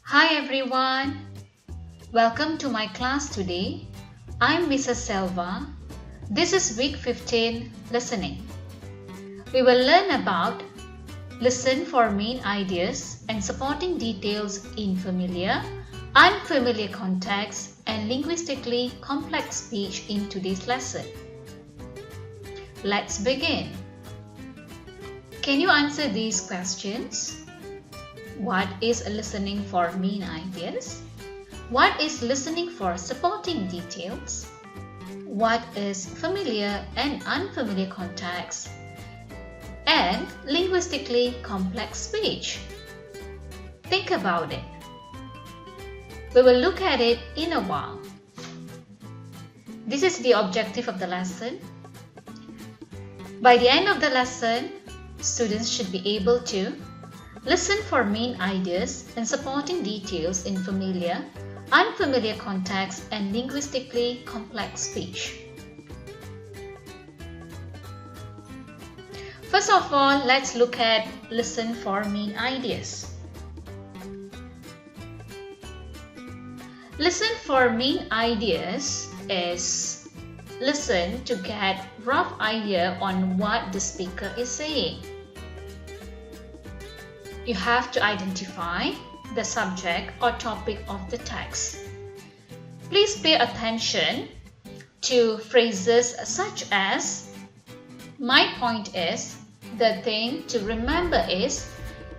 Hi everyone, welcome to my class today. I'm Mrs. Selva. This is week 15 listening. We will learn about listen for main ideas and supporting details in familiar, unfamiliar contexts and linguistically complex speech in today's lesson. Let's begin. Can you answer these questions? What is listening for main ideas? What is listening for supporting details? What is familiar and unfamiliar context? And linguistically complex speech? Think about it. We will look at it in a while. This is the objective of the lesson. By the end of the lesson, students should be able to listen for main ideas and supporting details in familiar, unfamiliar context and linguistically complex speech. First of all, let's look at listen for main ideas. Listen for main ideas is listen to get rough idea on what the speaker is saying. You have to identify the subject or topic of the text. Please pay attention to phrases such as my point is, the thing to remember is,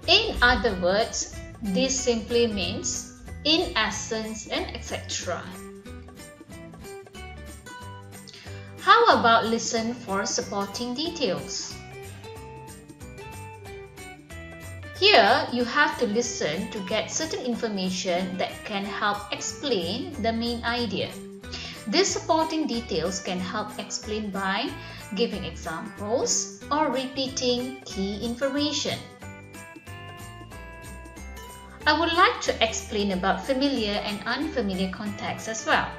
in other words, this simply means, in essence, and etc. How about listen for supporting details? Here, you have to listen to get certain information that can help explain the main idea. These supporting details can help explain by giving examples or repeating key information. I would like to explain about familiar and unfamiliar contexts as well.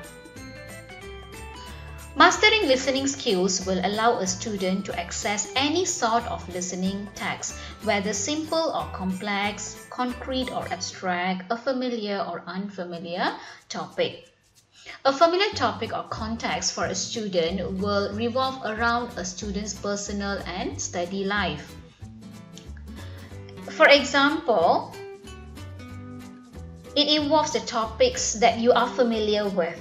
Mastering listening skills will allow a student to access any sort of listening text, whether simple or complex, concrete or abstract, a familiar or unfamiliar topic. A familiar topic or context for a student will revolve around a student's personal and study life. For example, it involves the topics that you are familiar with,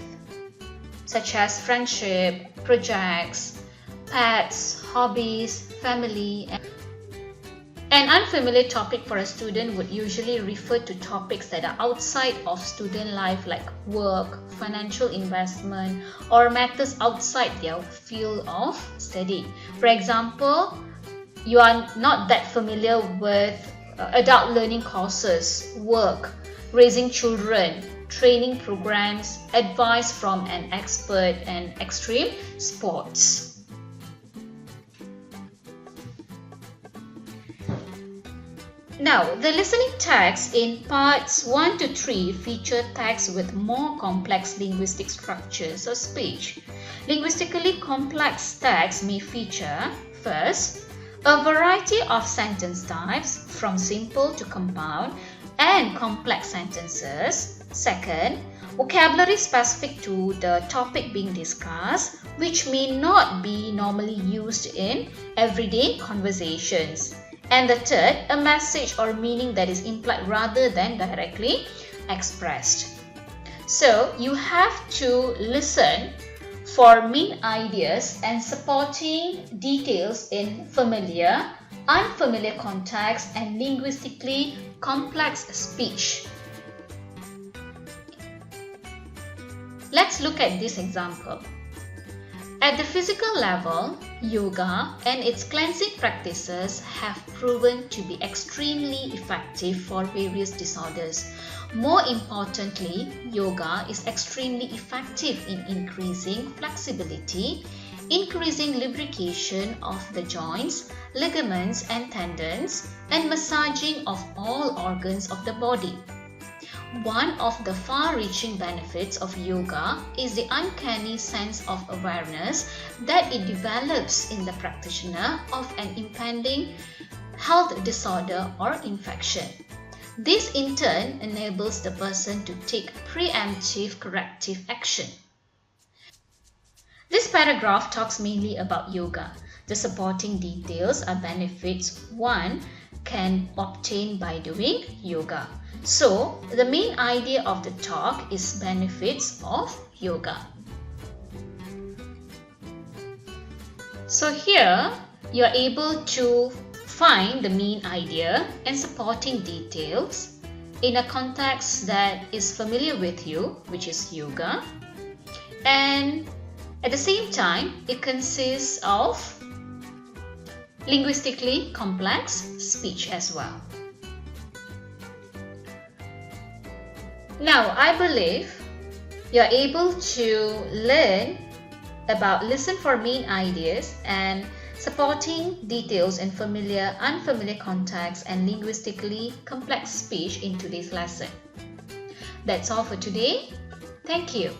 such as friendship, projects, pets, hobbies, family. An unfamiliar topic for a student would usually refer to topics that are outside of student life like work, financial investment, or matters outside their field of study. For example, you are not that familiar with adult learning courses, work, raising children, training programs, advice from an expert, and extreme sports. Now, the listening text in parts 1 to 3 feature texts with more complex linguistic structures of speech. Linguistically complex texts may feature, first, a variety of sentence types from simple to compound and complex sentences. Second, vocabulary specific to the topic being discussed, which may not be normally used in everyday conversations. And the third, a message or meaning that is implied rather than directly expressed. So, you have to listen for main ideas and supporting details in familiar, unfamiliar context and linguistically complex speech. Let's look at this example. At the physical level, yoga and its cleansing practices have proven to be extremely effective for various disorders. More importantly, yoga is extremely effective in increasing flexibility, increasing lubrication of the joints, ligaments and tendons, and massaging of all organs of the body. One of the far-reaching benefits of yoga is the uncanny sense of awareness that it develops in the practitioner of an impending health disorder or infection. This in turn enables the person to take preemptive corrective action. This paragraph talks mainly about yoga. The supporting details are benefits one can obtain by doing yoga. So, the main idea of the talk is benefits of yoga. So here, you are able to find the main idea and supporting details in a context that is familiar with you, which is yoga. And at the same time, it consists of linguistically complex speech as well. Now, I believe you're able to learn about listen for main ideas and supporting details in familiar, unfamiliar contexts and linguistically complex speech in today's lesson. That's all for today. Thank you.